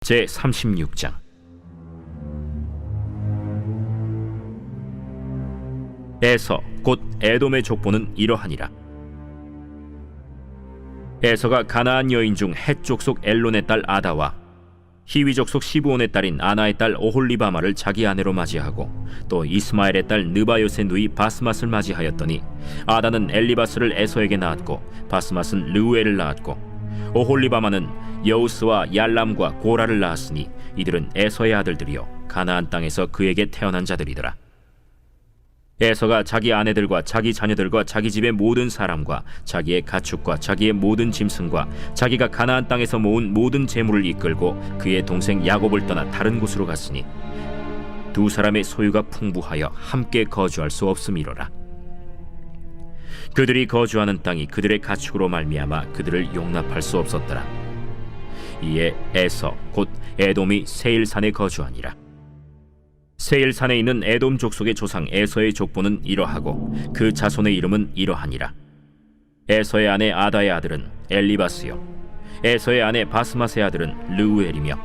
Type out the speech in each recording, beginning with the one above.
제36장. 에서 곧 에돔의 족보는 이러하니라. 에서가 가나안 여인 중 헷 족속 엘론의 딸 아다와 히위 족속 시브온의 딸인 아나의 딸 오홀리바마를 자기 아내로 맞이하고 또 이스마엘의 딸 느바요의 누이 바스맛을 맞이하였더니, 아다는 엘리바스를 에서에게 낳았고 바스맛은 르우엘을 낳았고 오홀리바마는 여우스와 얄람과 고라를 낳았으니 이들은 에서의 아들들이요 가나안 땅에서 그에게 태어난 자들이더라. 에서가 자기 아내들과 자기 자녀들과 자기 집의 모든 사람과 자기의 가축과 자기의 모든 짐승과 자기가 가나안 땅에서 모은 모든 재물을 이끌고 그의 동생 야곱을 떠나 다른 곳으로 갔으니 두 사람의 소유가 풍부하여 함께 거주할 수 없음이로라. 그들이 거주하는 땅이 그들의 가축으로 말미암아 그들을 용납할 수 없었더라. 이에 에서 곧 에돔이 세일산에 거주하니라. 세일산에 있는 에돔 족속의 조상 에서의 족보는 이러하고 그 자손의 이름은 이러하니라. 에서의 아내 아다의 아들은 엘리바스요, 에서의 아내 바스맛의 아들은 르우엘이며,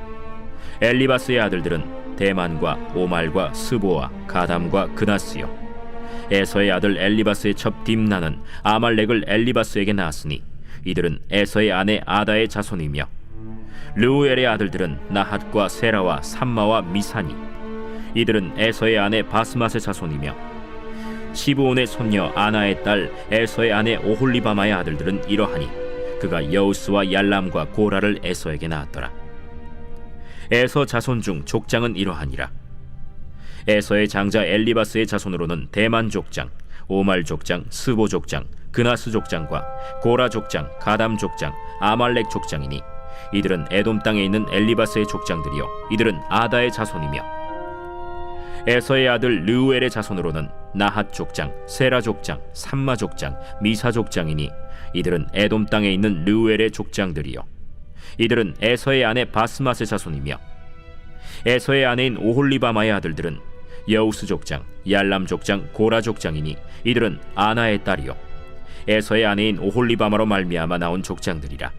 엘리바스의 아들들은 대만과 오말과 스보와 가담과 그나스요. 에서의 아들 엘리바스의 첩 딥나는 아말렉을 엘리바스에게 낳았으니 이들은 에서의 아내 아다의 자손이며, 르우엘의 아들들은 나핫과 세라와 삼마와 미사니 이들은 에서의 아내 바스맛의 자손이며, 시브온의 손녀 아나의 딸 에서의 아내 오홀리바마의 아들들은 이러하니 그가 여우스와 얄람과 고라를 에서에게 낳았더라. 에서 자손 중 족장은 이러하니라. 에서의 장자 엘리바스의 자손으로는 대만 족장, 오말 족장, 스보 족장, 그나스 족장과 고라 족장, 가담 족장, 아말렉 족장이니 이들은 에돔 땅에 있는 엘리바스의 족장들이요 이들은 아다의 자손이며, 에서의 아들 르우엘의 자손으로는 나핫 족장, 세라 족장, 삼마 족장, 미사 족장이니 이들은 에돔 땅에 있는 르우엘의 족장들이요 이들은 에서의 아내 바스맛의 자손이며, 에서의 아내인 오홀리바마의 아들들은 여우스 족장, 얄람 족장, 고라 족장이니 이들은 아나의 딸이요 에서의 아내인 오홀리바마로 말미암아 나온 족장들이라.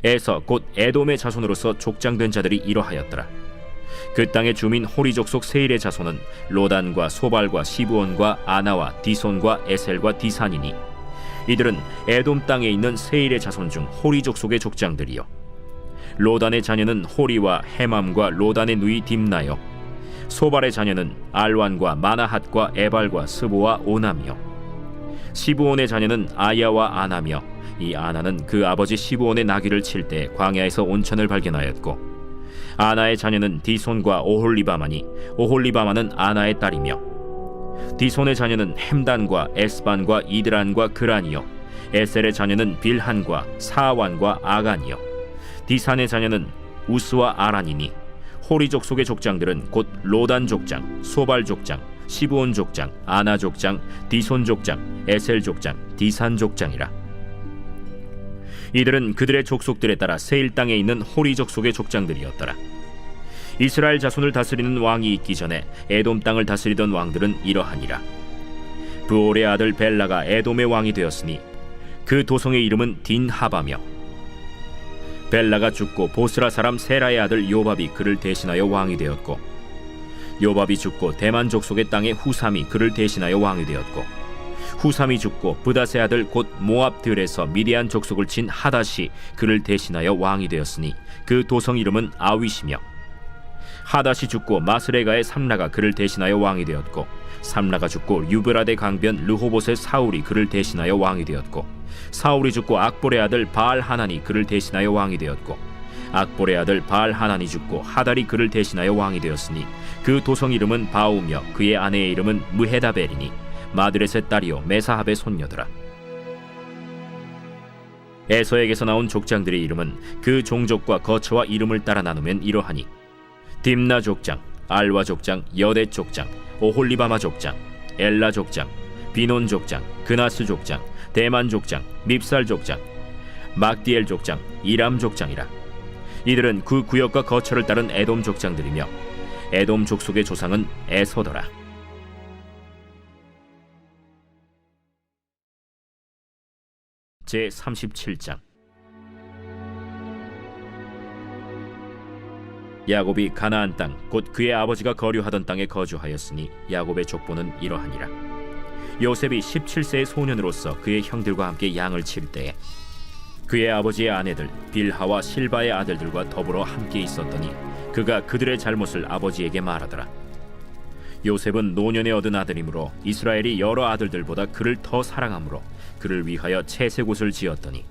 에서 곧 에돔의 자손으로서 족장된 자들이 이러하였더라. 그 땅의 주민 호리 족속 세일의 자손은 로단과 소발과 시브온과 아나와 디손과 에셀과 디산이니 이들은 에돔 땅에 있는 세일의 자손 중 호리 족속의 족장들이요 로단의 자녀는 호리와 헤맘과 로단의 누이 딥나요, 소발의 자녀는 알완과 마나핫과 에발과 스보와 오남이요, 시브온의 자녀는 아야와 아나며 이 아나는 그 아버지 시브온의 나귀를 칠 때 광야에서 온천을 발견하였고, 아나의 자녀는 디손과 오홀리바마니 오홀리바마는 아나의 딸이며, 디손의 자녀는 햄단과 에스반과 이드란과 그란이요 에셀의 자녀는 빌한과 사완과 아간이요 디산의 자녀는 우스와 아란이니 호리 족속의 족장들은 곧 로단 족장, 소발 족장, 시브온 족장, 아나 족장, 디손 족장, 에셀 족장, 디산 족장이라. 이들은 그들의 족속들에 따라 세일 땅에 있는 호리 족속의 족장들이었더라. 이스라엘 자손을 다스리는 왕이 있기 전에 에돔 땅을 다스리던 왕들은 이러하니라. 브올의 아들 벨라가 에돔의 왕이 되었으니 그 도성의 이름은 딘하바며, 벨라가 죽고 보스라 사람 세라의 아들 요밥이 그를 대신하여 왕이 되었고, 요밥이 죽고 대만 족속의 땅의 후삼이 그를 대신하여 왕이 되었고, 후삼이 죽고 브닷의 아들 곧 모압들에서 미디안 족속을 친 하닷이 그를 대신하여 왕이 되었으니 그 도성 이름은 아윗이며, 하닷이 죽고 마스레가의 삼라가 그를 대신하여 왕이 되었고, 삼라가 죽고 유브라데 강변 르호봇의 사울이 그를 대신하여 왕이 되었고, 사울이 죽고 악볼의 아들 바알 하난이 그를 대신하여 왕이 되었고, 악볼의 아들 바알 하난이 죽고 하달이 그를 대신하여 왕이 되었으니 그 도성 이름은 바우며 그의 아내의 이름은 무헤다벨이니 마드렛의 딸이요 메사합의 손녀더라. 에서에게서 나온 족장들의 이름은 그 종족과 거처와 이름을 따라 나누면 이러하니, 딥나 족장, 알와 족장, 여대 족장, 오홀리바마 족장, 엘라 족장, 비논 족장, 그나스 족장, 대만 족장, 밉살 족장, 막디엘 족장, 이람 족장이라. 이들은 그 구역과 거처를 따른 에돔 족장들이며 에돔 족속의 조상은 에서더라. 제37장. 야곱이 가나안 땅 곧 그의 아버지가 거류하던 땅에 거주하였으니 야곱의 족보는 이러하니라. 요셉이 17세의 소년으로서 그의 형들과 함께 양을 칠 때에 그의 아버지의 아내들 빌하와 실바의 아들들과 더불어 함께 있었더니 그가 그들의 잘못을 아버지에게 말하더라. 요셉은 노년에 얻은 아들이므로 이스라엘이 여러 아들들보다 그를 더 사랑하므로 그를 위하여 채색옷을 지었더니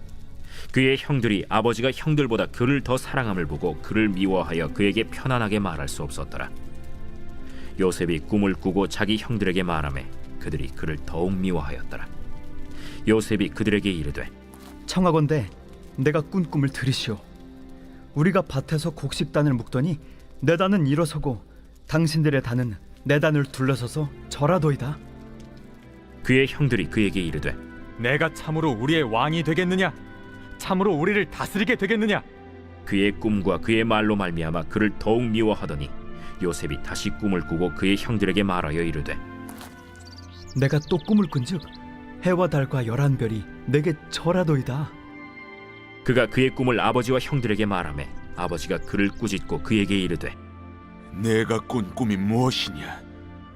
그의 형들이 아버지가 형들보다 그를 더 사랑함을 보고 그를 미워하여 그에게 편안하게 말할 수 없었더라. 요셉이 꿈을 꾸고 자기 형들에게 말하매 그들이 그를 더욱 미워하였더라. 요셉이 그들에게 이르되 청하건대 내가 꾼 꿈을 들으시오. 우리가 밭에서 곡식단을 묶더니 내 단은 일어서고 당신들의 단은 내 단을 둘러서서 절하도이다. 그의 형들이 그에게 이르되 내가 참으로 우리의 왕이 되겠느냐? 참으로 우리를 다스리게 되겠느냐? 그의 꿈과 그의 말로 말미암아 그를 더욱 미워하더니 요셉이 다시 꿈을 꾸고 그의 형들에게 말하여 이르되 내가 또 꿈을 꾼즉 해와 달과 11별이 내게 절하도이다. 그가 그의 꿈을 아버지와 형들에게 말하매 아버지가 그를 꾸짖고 그에게 이르되 내가 꾼 꿈이 무엇이냐?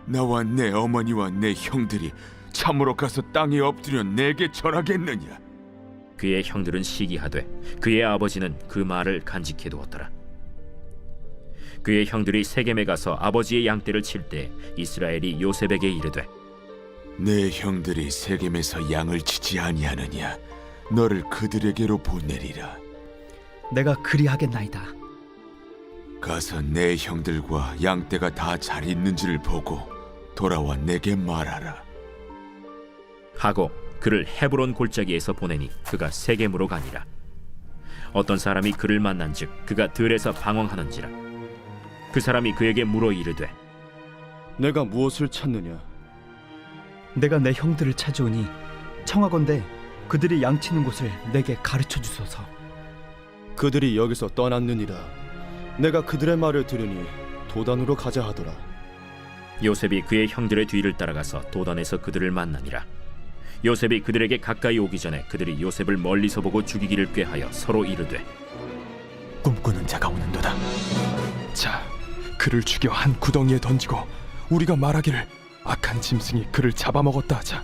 나와 내 어머니와 내 형들이 참으로 가서 땅에 엎드려 내게 절하겠느냐? 그의 형들은 시기하되 그의 아버지는 그 말을 간직해 두었더라. 그의 형들이 세겜에 가서 아버지의 양떼를 칠 때 이스라엘이 요셉에게 이르되 내 형들이 세겜에서 양을 치지 아니하느냐? 너를 그들에게로 보내리라. 내가 그리하겠나이다. 가서 내 형들과 양떼가 다 잘 있는지를 보고 돌아와 내게 말하라. 하고 그를 헤브론 골짜기에서 보내니 그가 세겜으로 가니라. 어떤 사람이 그를 만난즉 그가 들에서 방황하는지라. 그 사람이 그에게 물어 이르되 내가 무엇을 찾느냐? 내가 내 형들을 찾아오니 청하건대 그들이 양치는 곳을 내게 가르쳐 주소서. 그들이 여기서 떠났느니라. 내가 그들의 말을 들으니 도단으로 가자 하더라. 요셉이 그의 형들의 뒤를 따라가서 도단에서 그들을 만나니라. 요셉이 그들에게 가까이 오기 전에 그들이 요셉을 멀리서 보고 죽이기를 꾀하여 서로 이르되 꿈꾸는 자가 오는도다. 자, 그를 죽여 한 구덩이에 던지고 우리가 말하기를 악한 짐승이 그를 잡아먹었다 하자.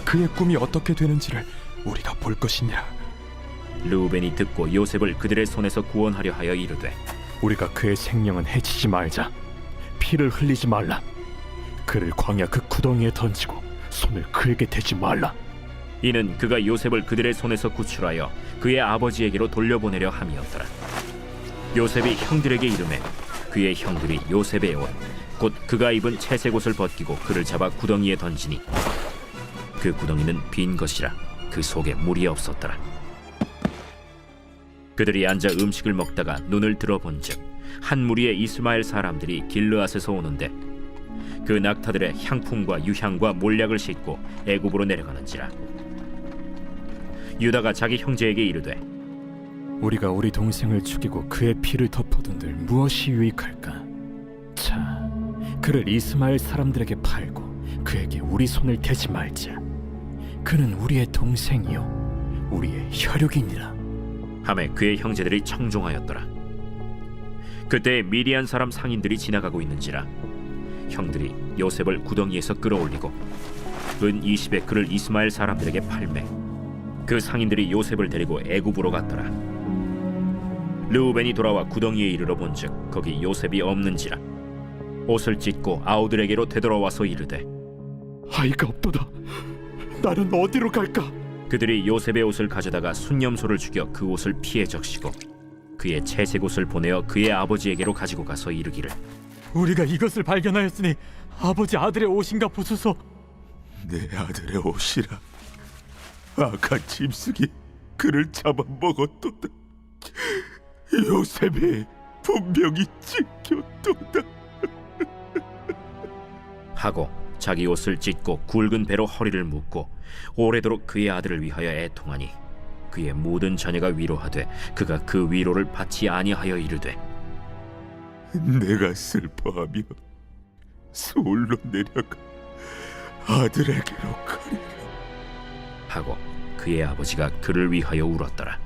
그의 꿈이 어떻게 되는지를 우리가 볼 것이니라. 르우벤이 듣고 요셉을 그들의 손에서 구원하려 하여 이르되 우리가 그의 생명은 해치지 말자. 피를 흘리지 말라. 그를 광야 그 구덩이에 던지고 손을 그에게 대지 말라. 이는 그가 요셉을 그들의 손에서 구출하여 그의 아버지에게로 돌려보내려 함이었더라. 요셉이 형들에게 이르매 그의 형들이 요셉의 옷 곧 그가 입은 채색 옷을 벗기고 그를 잡아 구덩이에 던지니 그 구덩이는 빈 것이라 그 속에 물이 없었더라. 그들이 앉아 음식을 먹다가 눈을 들어본즉 한 무리의 이스마엘 사람들이 길르앗에서 오는데 그 낙타들의 향품과 유향과 몰약을 싣고 애굽으로 내려가는지라. 유다가 자기 형제에게 이르되 우리가 우리 동생을 죽이고 그의 피를 덮어둔들 무엇이 유익할까? 자, 그를 이스마엘 사람들에게 팔고 그에게 우리 손을 대지 말자. 그는 우리의 동생이요 우리의 혈육이니라. 하매 그의 형제들이 청종하였더라. 그때 미디안 사람 상인들이 지나가고 있는지라 형들이 요셉을 구덩이에서 끌어올리고 은 20에 그를 이스마엘 사람들에게 팔매 그 상인들이 요셉을 데리고 애굽으로 갔더라. 르우벤이 돌아와 구덩이에 이르러 본즉 거기 요셉이 없는지라 옷을 찢고 아우들에게로 되돌아와서 이르되 아이가 없도다. 나는 어디로 갈까? 그들이 요셉의 옷을 가져다가 순념소를 죽여 그 옷을 피에 적시고 그의 채색 옷을 보내어 그의 아버지에게로 가지고 가서 이르기를 우리가 이것을 발견하였으니 아버지 아들의 옷인가 보소서. 내 아들의 옷이라. 악한 짐승이 그를 잡아먹었도다. 요셉이 분명히 찢겼도다. 하고 자기 옷을 찢고 굵은 배로 허리를 묶고 오래도록 그의 아들을 위하여 애통하니 그의 모든 자녀가 위로하되 그가 그 위로를 받지 아니하여 이르되 내가 슬퍼하며 서울로 내려가 아들에게로 가리라 하고 그의 아버지가 그를 위하여 울었더라.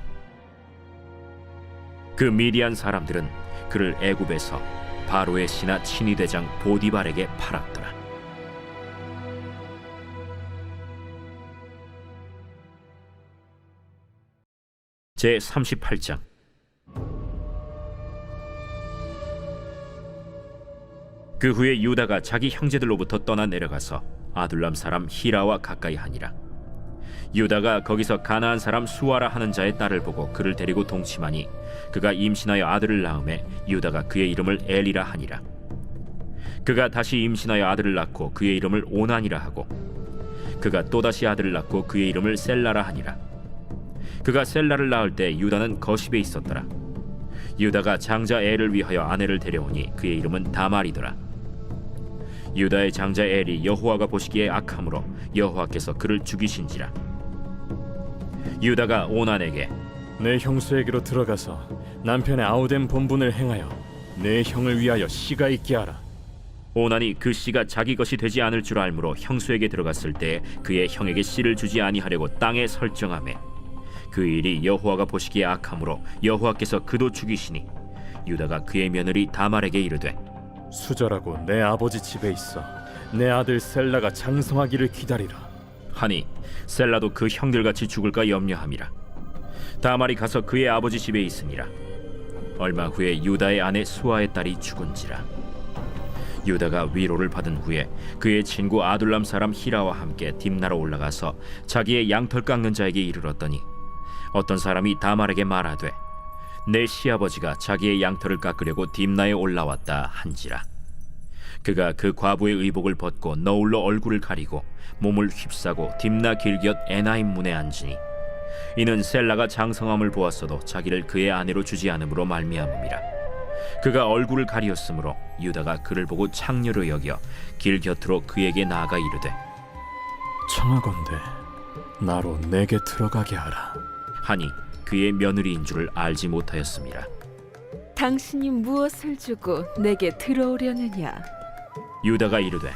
그 미디안 사람들은 그를 애굽에서 바로의 신하 친위대장 보디발에게 팔았더라. 제 38장. 그 후에 유다가 자기 형제들로부터 떠나 내려가서 아둘람 사람 히라와 가까이 하니라. 유다가 거기서 가나안 사람 수아라 하는 자의 딸을 보고 그를 데리고 동침하니 그가 임신하여 아들을 낳음에 유다가 그의 이름을 엘이라 하니라. 그가 다시 임신하여 아들을 낳고 그의 이름을 오난이라 하고 그가 또다시 아들을 낳고 그의 이름을 셀라라 하니라. 그가 셀라를 낳을 때 유다는 거십에 있었더라. 유다가 장자 엘을 위하여 아내를 데려오니 그의 이름은 다말이더라. 유다의 장자 엘이 여호와가 보시기에 악함으로 여호와께서 그를 죽이신지라. 유다가 오난에게 내 형수에게로 들어가서 남편의 아우된 본분을 행하여 내 형을 위하여 씨가 있게 하라. 오난이 그 씨가 자기 것이 되지 않을 줄 알므로 형수에게 들어갔을 때 그의 형에게 씨를 주지 아니하려고 땅에 설정하매 그 일이 여호와가 보시기에 악함으로 여호와께서 그도 죽이시니 유다가 그의 며느리 다말에게 이르되 수절하고 내 아버지 집에 있어 내 아들 셀라가 장성하기를 기다리라 하니 셀라도 그 형들같이 죽을까 염려함이라. 다말이 가서 그의 아버지 집에 있으니라. 얼마 후에 유다의 아내 수아의 딸이 죽은지라. 유다가 위로를 받은 후에 그의 친구 아둘람 사람 히라와 함께 딥나로 올라가서 자기의 양털 깎는 자에게 이르렀더니 어떤 사람이 다말에게 말하되 내 시아버지가 자기의 양털을 깎으려고 딥나에 올라왔다 한지라. 그가 그 과부의 의복을 벗고 너울로 얼굴을 가리고 몸을 휩싸고 딥나 길곁 에나임 문에 앉으니 이는 셀라가 장성함을 보았어도 자기를 그의 아내로 주지 않음으로 말미암음이라. 그가 얼굴을 가리었으므로 유다가 그를 보고 창녀로 여겨 길 곁으로 그에게 나아가 이르되 청하건대 나로 내게 들어가게 하라 하니 그의 며느리인 줄을 알지 못하였음이라. 당신이 무엇을 주고 내게 들어오려느냐? 유다가 이르되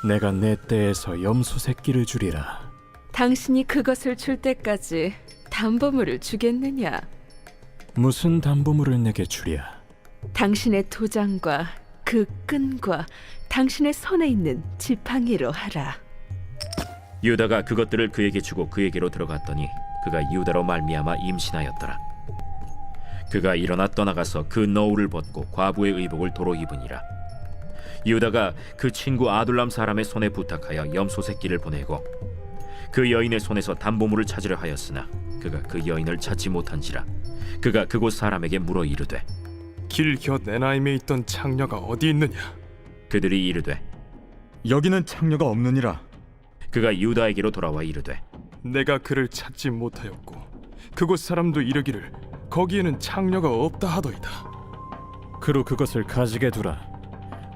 내가 내 떼에서 염소 새끼를 주리라. 당신이 그것을 줄 때까지 담보물을 주겠느냐? 무슨 담보물을 내게 주랴? 당신의 도장과 그 끈과 당신의 손에 있는 지팡이로 하라. 유다가 그것들을 그에게 주고 그에게로 들어갔더니 그가 유다로 말미암아 임신하였더라. 그가 일어나 떠나가서 그 너울을 벗고 과부의 의복을 도로 입으니라. 유다가 그 친구 아둘람 사람의 손에 부탁하여 염소 새끼를 보내고 그 여인의 손에서 담보물을 찾으려 하였으나 그가 그 여인을 찾지 못한지라. 그가 그곳 사람에게 물어 이르되 길 곁 에나임에 있던 창녀가 어디 있느냐? 그들이 이르되 여기는 창녀가 없느니라. 그가 유다에게로 돌아와 이르되 내가 그를 찾지 못하였고 그곳 사람도 이르기를 거기에는 창녀가 없다 하더이다. 그로 그것을 가지게 두라.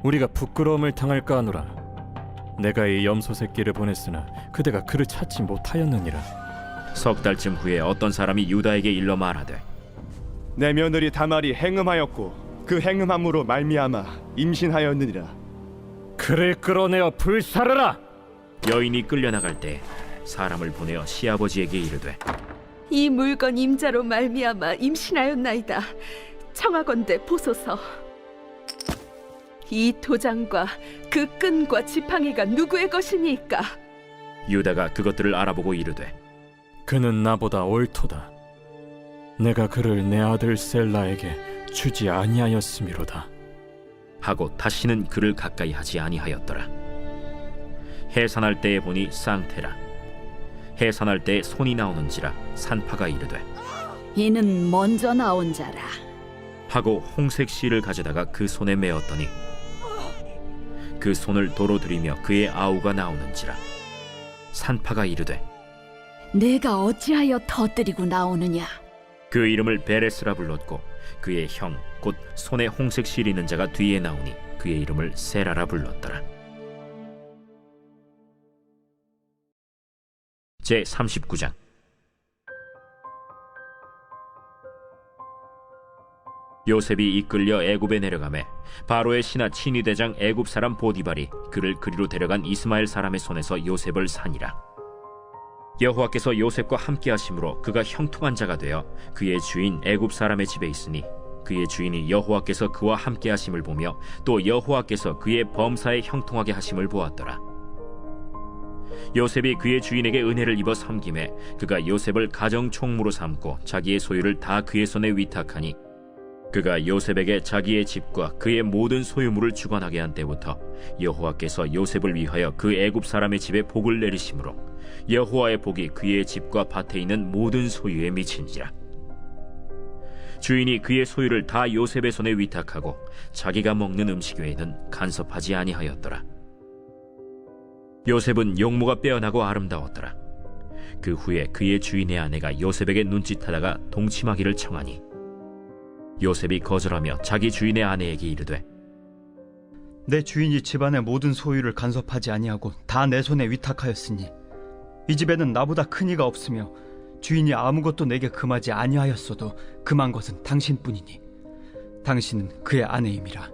우리가 부끄러움을 당할까 하노라. 내가 이 염소 새끼를 보냈으나 그대가 그를 찾지 못하였느니라. 석 달쯤 후에 어떤 사람이 유다에게 일러 말하되 내 며느리 다말이 행음하였고 그 행음함으로 말미암아 임신하였느니라. 그를 끌어내어 불사르라. 여인이 끌려나갈 때 사람을 보내어 시아버지에게 이르되 이 물건 임자로 말미암아 임신하였나이다. 청하건대 보소서. 이 도장과 그 끈과 지팡이가 누구의 것이니까? 유다가 그것들을 알아보고 이르되 그는 나보다 옳도다. 내가 그를 내 아들 셀라에게 주지 아니하였음이로다. 하고 다시는 그를 가까이 하지 아니하였더라. 해산할 때에 보니 쌍태라. 해산할 때에 손이 나오는지라 산파가 이르되 이는 먼저 나온 자라. 하고 홍색 실을 가져다가 그 손에 메었더니 그 손을 도로 들이며 그의 아우가 나오는지라. 산파가 이르되 내가 어찌하여 터뜨리고 나오느냐? 그 이름을 베레스라 불렀고 그의 형 곧 손에 홍색 실 있는 자가 뒤에 나오니 그의 이름을 세라라 불렀더라. 제 39장. 요셉이 이끌려 애굽에 내려가매 바로의 신하 친위대장 애굽 사람 보디발이 그를 그리로 데려간 이스마엘 사람의 손에서 요셉을 산이라. 여호와께서 요셉과 함께 하심으로 그가 형통한 자가 되어 그의 주인 애굽 사람의 집에 있으니 그의 주인이 여호와께서 그와 함께 하심을 보며 또 여호와께서 그의 범사에 형통하게 하심을 보았더라. 요셉이 그의 주인에게 은혜를 입어 섬김에 그가 요셉을 가정 총무로 삼고 자기의 소유를 다 그의 손에 위탁하니 그가 요셉에게 자기의 집과 그의 모든 소유물을 주관하게 한 때부터 여호와께서 요셉을 위하여 그 애굽 사람의 집에 복을 내리심으로 여호와의 복이 그의 집과 밭에 있는 모든 소유에 미친지라. 주인이 그의 소유를 다 요셉의 손에 위탁하고 자기가 먹는 음식 외에는 간섭하지 아니하였더라. 요셉은 용모가 빼어나고 아름다웠더라. 그 후에 그의 주인의 아내가 요셉에게 눈짓하다가 동침하기를 청하니 요셉이 거절하며 자기 주인의 아내에게 이르되 내 주인이 집안의 모든 소유를 간섭하지 아니하고 다 내 손에 위탁하였으니 이 집에는 나보다 큰 이가 없으며 주인이 아무것도 내게 금하지 아니하였어도 금한 것은 당신뿐이니 당신은 그의 아내임이라.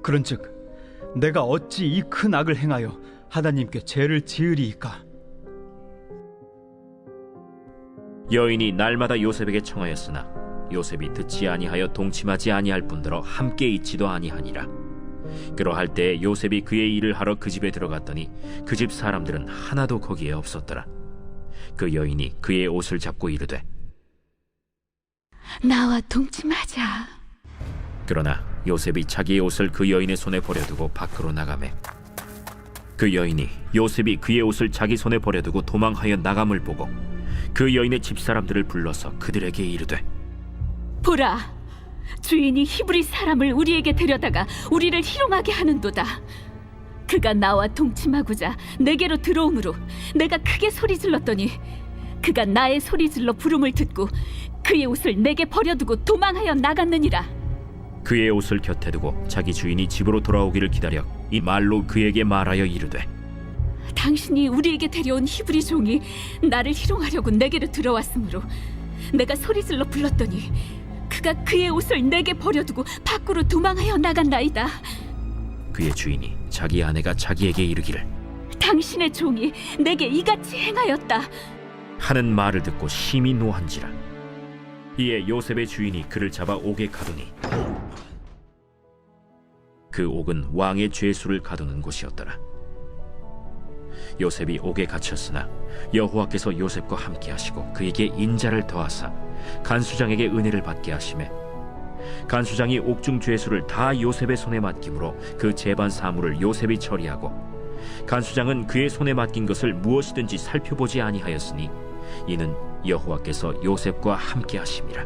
그런즉 내가 어찌 이 큰 악을 행하여 하나님께 죄를 지으리이까? 여인이 날마다 요셉에게 청하였으나 요셉이 듣지 아니하여 동침하지 아니할 뿐더러 함께 있지도 아니하니라. 그러할 때 요셉이 그의 일을 하러 그 집에 들어갔더니 그 집 사람들은 하나도 거기에 없었더라. 그 여인이 그의 옷을 잡고 이르되 나와 동침하자. 그러나 요셉이 자기의 옷을 그 여인의 손에 버려두고 밖으로 나가매 그 여인이 요셉이 그의 옷을 자기 손에 버려두고 도망하여 나감을 보고 그 여인의 집사람들을 불러서 그들에게 이르되 보라, 주인이 히브리 사람을 우리에게 데려다가 우리를 희롱하게 하는도다. 그가 나와 동침하고자 내게로 들어오므로 내가 크게 소리질렀더니 그가 나의 소리질러 부름을 듣고 그의 옷을 내게 버려두고 도망하여 나갔느니라. 그의 옷을 곁에 두고 자기 주인이 집으로 돌아오기를 기다려 이 말로 그에게 말하여 이르되 당신이 우리에게 데려온 히브리 종이 나를 희롱하려고 내게로 들어왔으므로 내가 소리질러 불렀더니 그가 그의 옷을 내게 버려두고 밖으로 도망하여 나간나이다. 그의 주인이 자기 아내가 자기에게 이르기를 당신의 종이 내게 이같이 행하였다 하는 말을 듣고 심히 노한지라. 이에 요셉의 주인이 그를 잡아 옥에 가두니 그 옥은 왕의 죄수를 가두는 곳이었더라. 요셉이 옥에 갇혔으나 여호와께서 요셉과 함께 하시고 그에게 인자를 더하사 간수장에게 은혜를 받게 하시매 간수장이 옥중 죄수를 다 요셉의 손에 맡김으로 그 재반 사물을 요셉이 처리하고 간수장은 그의 손에 맡긴 것을 무엇이든지 살펴보지 아니하였으니 이는 여호와께서 요셉과 함께 하심이라.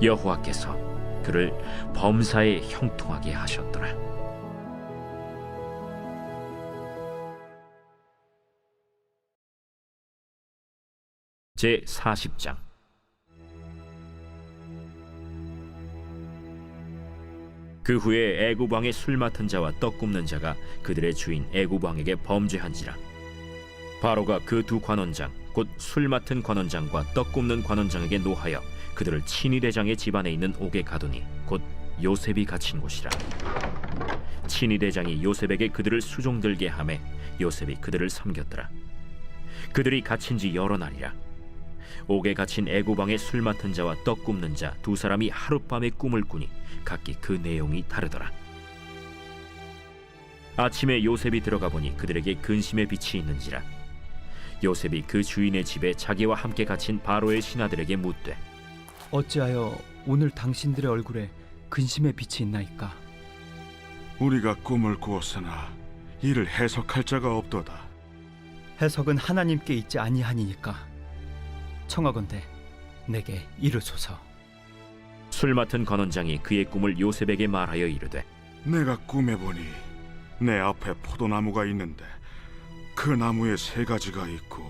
여호와께서 그를 범사에 형통하게 하셨더라. 제 40장. 그 후에 애굽 왕의 술 맡은 자와 떡 굽는 자가 그들의 주인 애굽 왕에게 범죄한지라. 바로가 그 두 관원장 곧 술 맡은 관원장과 떡 굽는 관원장에게 노하여 그들을 친위대장의 집안에 있는 옥에 가두니 곧 요셉이 갇힌 곳이라. 친위대장이 요셉에게 그들을 수종들게 하매 요셉이 그들을 섬겼더라. 그들이 갇힌 지 여러 날이라. 옥에 갇힌 애굽 왕의 술 맡은 자와 떡 굽는 자 두 사람이 하룻밤에 꿈을 꾸니 각기 그 내용이 다르더라. 아침에 요셉이 들어가 보니 그들에게 근심의 빛이 있는지라. 요셉이 그 주인의 집에 자기와 함께 갇힌 바로의 신하들에게 묻되 어찌하여 오늘 당신들의 얼굴에 근심의 빛이 있나이까? 우리가 꿈을 꾸었으나 이를 해석할 자가 없도다. 해석은 하나님께 있지 아니하니까 청하건대 내게 이르소서. 술 맡은 관원장이 그의 꿈을 요셉에게 말하여 이르되 내가 꿈에 보니 내 앞에 포도나무가 있는데 그 나무에 세 가지가 있고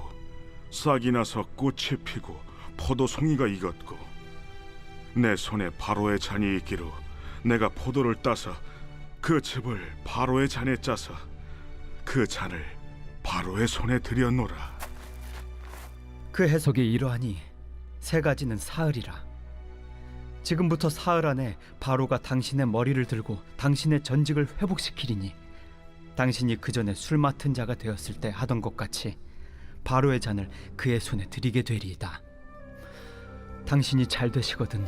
싹이 나서 꽃이 피고 포도송이가 익었고 내 손에 바로의 잔이 있기로 내가 포도를 따서 그 즙을 바로의 잔에 짜서 그 잔을 바로의 손에 들여놓으라. 그 해석이 이러하니 세 가지는 사흘이라. 지금부터 사흘 안에 바로가 당신의 머리를 들고 당신의 전직을 회복시키리니 당신이 그 전에 술 맡은 자가 되었을 때 하던 것 같이 바로의 잔을 그의 손에 드리게 되리이다. 당신이 잘 되시거든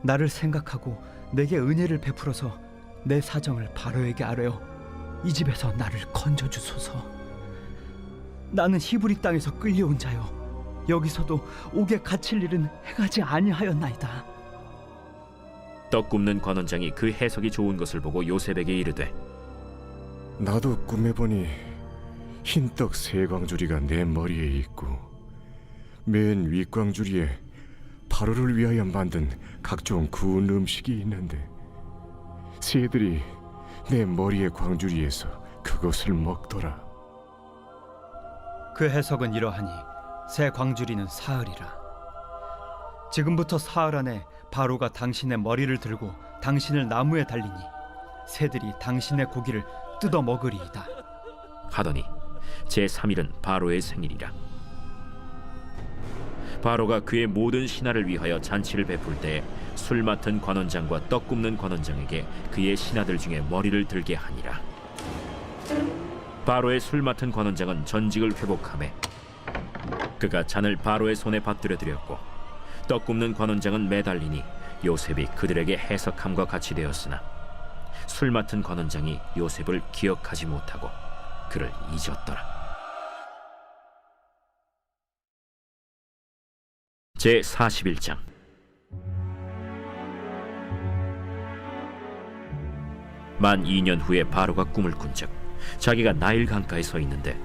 나를 생각하고 내게 은혜를 베풀어서 내 사정을 바로에게 아뢰어 이 집에서 나를 건져 주소서. 나는 히브리 땅에서 끌려온 자요, 여기서도 옥에 갇힐 일은 행하지 아니하였나이다. 떡 굽는 관원장이 그 해석이 좋은 것을 보고 요셉에게 이르되 나도 꿈에 보니 흰떡 세 광주리가 내 머리에 있고 맨 윗광주리에 바로를 위하여 만든 각종 구운 음식이 있는데 새들이 내 머리의 광주리에서 그것을 먹더라. 그 해석은 이러하니 새 광주리는 사흘이라. 지금부터 사흘 안에 바로가 당신의 머리를 들고 당신을 나무에 달리니 새들이 당신의 고기를 뜯어 먹으리이다. 하더니 제3일은 바로의 생일이라. 바로가 그의 모든 신하를 위하여 잔치를 베풀 때에 술 맡은 관원장과 떡 굽는 관원장에게 그의 신하들 중에 머리를 들게 하니라. 바로의 술 맡은 관원장은 전직을 회복하매 그가 잔을 바로의 손에 받들어 드렸고 떡 굽는 관원장은 매달리니 요셉이 그들에게 해석함과 같이 되었으나 술 맡은 관원장이 요셉을 기억하지 못하고 그를 잊었더라. 제41장. 만 2년 후에 바로가 꿈을 꾼즉 자기가 나일 강가에 서 있는데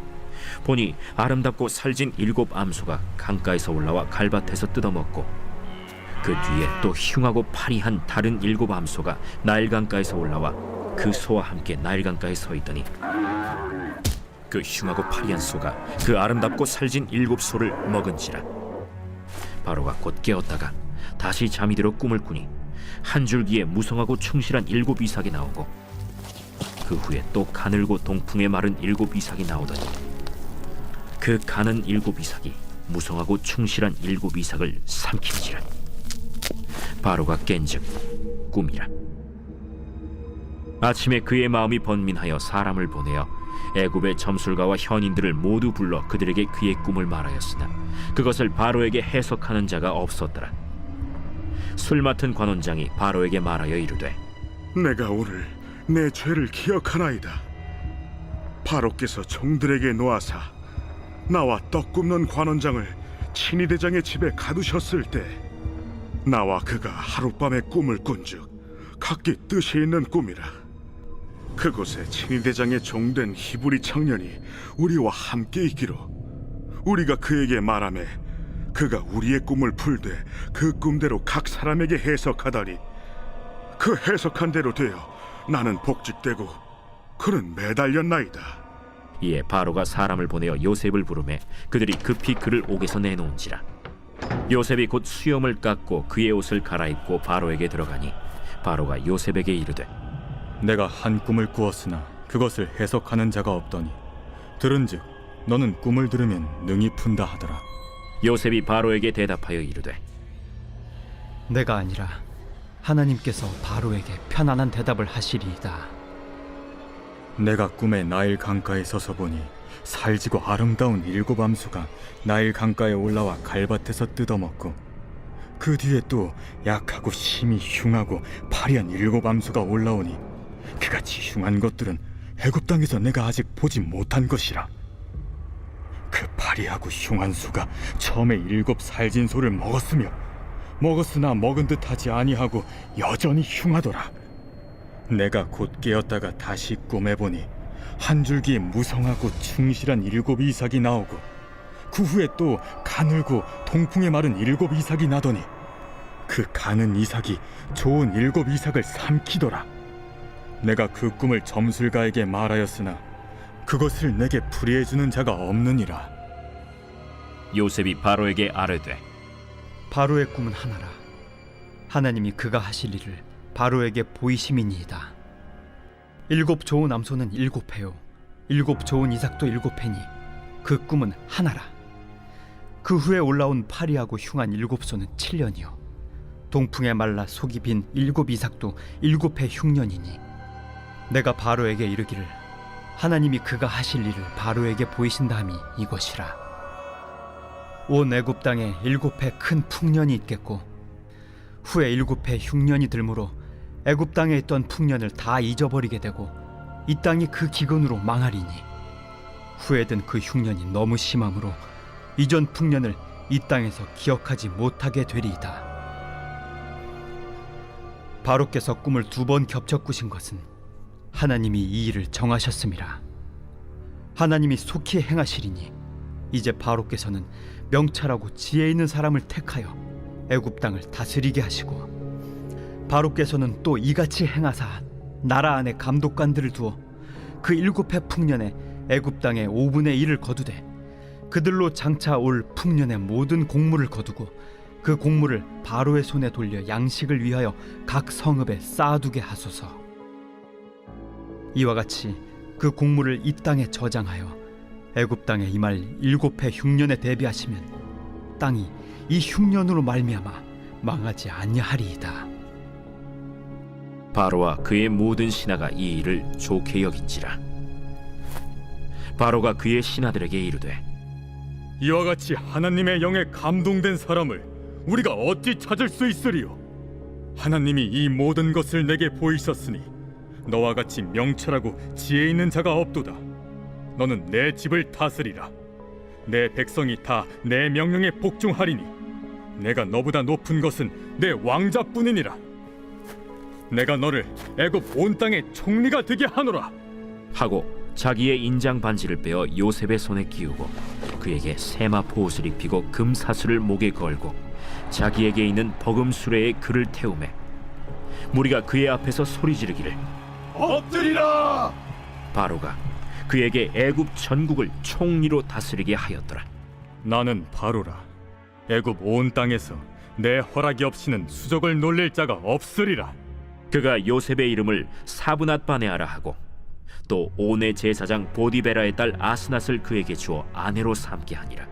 보니 아름답고 살진 7 암소가 강가에서 올라와 갈밭에서 뜯어먹고 그 뒤에 또 흉하고 파리한 다른 7 암소가 나일 강가에서 올라와 그 소와 함께 나일 강가에 서 있더니 그 흉하고 파리한 소가 그 아름답고 살진 7 소를 먹은지라. 바로가 곧 깨었다가 다시 잠이 들어 꿈을 꾸니 한 줄기에 무성하고 충실한 7 이삭이 나오고 그 후에 또 가늘고 동풍에 마른 7 이삭이 나오더니 그 가는 7 이삭이 무성하고 충실한 7 이삭을 삼킨지라. 바로가 깬즉 꿈이라. 아침에 그의 마음이 번민하여 사람을 보내어 애굽의 점술가와 현인들을 모두 불러 그들에게 그의 꿈을 말하였으나 그것을 바로에게 해석하는 자가 없었더라. 술 맡은 관원장이 바로에게 말하여 이르되 내가 오늘 내 죄를 기억하나이다. 바로께서 종들에게 놓아사 나와 떡 굽는 관원장을 친위 대장의 집에 가두셨을 때 나와 그가 하룻밤에 꿈을 꾼즉 각기 뜻이 있는 꿈이라. 그곳에 친위 대장의 종된 히브리 청년이 우리와 함께 있기로 우리가 그에게 말하매 그가 우리의 꿈을 풀되 그 꿈대로 각 사람에게 해석하다니 그 해석한 대로 되어 나는 복직되고 그는 매달렸나이다. 이에 바로가 사람을 보내어 요셉을 부르매 그들이 급히 그를 옥에서 내놓은지라. 요셉이 곧 수염을 깎고 그의 옷을 갈아입고 바로에게 들어가니 바로가 요셉에게 이르되 내가 한 꿈을 꾸었으나 그것을 해석하는 자가 없더니 들은즉 너는 꿈을 들으면 능히 푼다 하더라. 요셉이 바로에게 대답하여 이르되 내가 아니라 하나님께서 바로에게 편안한 대답을 하시리이다. 내가 꿈에 나일 강가에 서서 보니 살지고 아름다운 7 암소가 나일 강가에 올라와 갈밭에서 뜯어먹고 그 뒤에 또 약하고 심히 흉하고 파리한 7 암소가 올라오니 그같이 흉한 것들은 애굽 땅에서 내가 아직 보지 못한 것이라. 그 파리하고 흉한 소가 처음에 7 살진 소를 먹었으나 먹은 듯하지 아니하고 여전히 흉하더라. 내가 곧 깨었다가 다시 꿈에 보니 한 줄기에 무성하고 충실한 7 이삭이 나오고 그 후에 또 가늘고 동풍에 마른 7 이삭이 나더니 그 가는 이삭이 좋은 7 이삭을 삼키더라. 내가 그 꿈을 점술가에게 말하였으나 그것을 내게 풀이해주는 자가 없느니라. 요셉이 바로에게 아뢰되 바로의 꿈은 하나라. 하나님이 그가 하실 일을 바로에게 보이심이니이다. 7 좋은 암소는 7회요 7 좋은 이삭도 7회니 그 꿈은 하나라. 그 후에 올라온 파리하고 흉한 7소는 7년이요 동풍에 말라 속이 빈 7 이삭도 7회 흉년이니 내가 바로에게 이르기를 하나님이 그가 하실 일을 바로에게 보이신다함이 이것이라. 온 애굽 땅에 7회 큰 풍년이 있겠고 후에 7해 흉년이 들므로 애굽 땅에 있던 풍년을 다 잊어버리게 되고 이 땅이 그 기근으로 망하리니 후에든 그 흉년이 너무 심함으로 이전 풍년을 이 땅에서 기억하지 못하게 되리이다. 바로께서 꿈을 2번 겹쳐 꾸신 것은 하나님이 이 일을 정하셨음이라. 하나님이 속히 행하시리니 이제 바로께서는 명철하고 지혜 있는 사람을 택하여 애굽 땅을 다스리게 하시고 바로께서는 또 이같이 행하사 나라 안에 감독관들을 두어 그 7해 풍년에 애굽 땅의 5분의 1을 거두되 그들로 장차 올 풍년의 모든 곡물을 거두고 그 곡물을 바로의 손에 돌려 양식을 위하여 각 성읍에 쌓아두게 하소서. 이와 같이 그 곡물을 이 땅에 저장하여 애굽 땅에 임할 7해 흉년에 대비하시면 땅이 이 흉년으로 말미암아 망하지 아니하리이다. 바로와 그의 모든 신하가 이 일을 좋게 여긴지라. 바로가 그의 신하들에게 이르되 이와 같이 하나님의 영에 감동된 사람을 우리가 어찌 찾을 수 있으리요? 하나님이 이 모든 것을 내게 보이셨으니 너와 같이 명철하고 지혜 있는 자가 없도다. 너는 내 집을 다스리라. 내 백성이 다 내 명령에 복종하리니 내가 너보다 높은 것은 내 왕자뿐이니라. 내가 너를 애굽 온 땅의 총리가 되게 하노라. 하고 자기의 인장 반지를 빼어 요셉의 손에 끼우고 그에게 세마포 옷을 입히고 금사슬을 목에 걸고 자기에게 있는 버금 수레에 그를 태우매 무리가 그의 앞에서 소리 지르기를 엎드리라. 바로가 그에게 애굽 전국을 총리로 다스리게 하였더라. 나는 바로라. 애굽 온 땅에서 내 허락이 없이는 수족을 놀릴 자가 없으리라. 그가 요셉의 이름을 사브낫바네아라 하고 또 온의 제사장 보디베라의 딸 아스낫을 그에게 주어 아내로 삼게 하니라.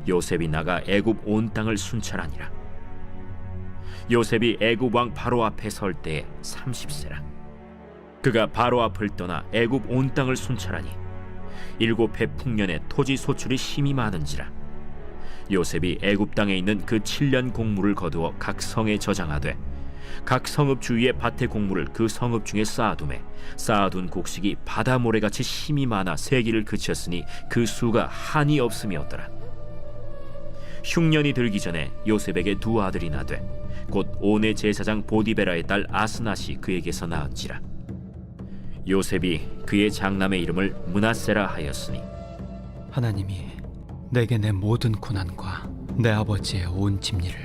요셉이 나가 애굽 온 땅을 순찰하니라. 요셉이 애굽 왕 바로 앞에 설 때에 30세라. 그가 바로 앞을 떠나 애굽 온 땅을 순찰하니 7해 풍년에 토지 소출이 심히 많은지라. 요셉이 애굽 땅에 있는 그 7년 곡물을 거두어 각 성에 저장하되 각 성읍 주위의 밭의 곡물을 그 성읍 중에 쌓아두매 쌓아둔 곡식이 바다 모래같이 심이 많아 세기를 그쳤으니 그 수가 한이 없음이었더라. 흉년이 들기 전에 요셉에게 2 아들이 나되 곧 온의 제사장 보디베라의 딸 아스낫이 그에게서 낳은지라. 요셉이 그의 장남의 이름을 므낫세라 하였으니 하나님이 내게 내 모든 고난과 내 아버지의 온 집리를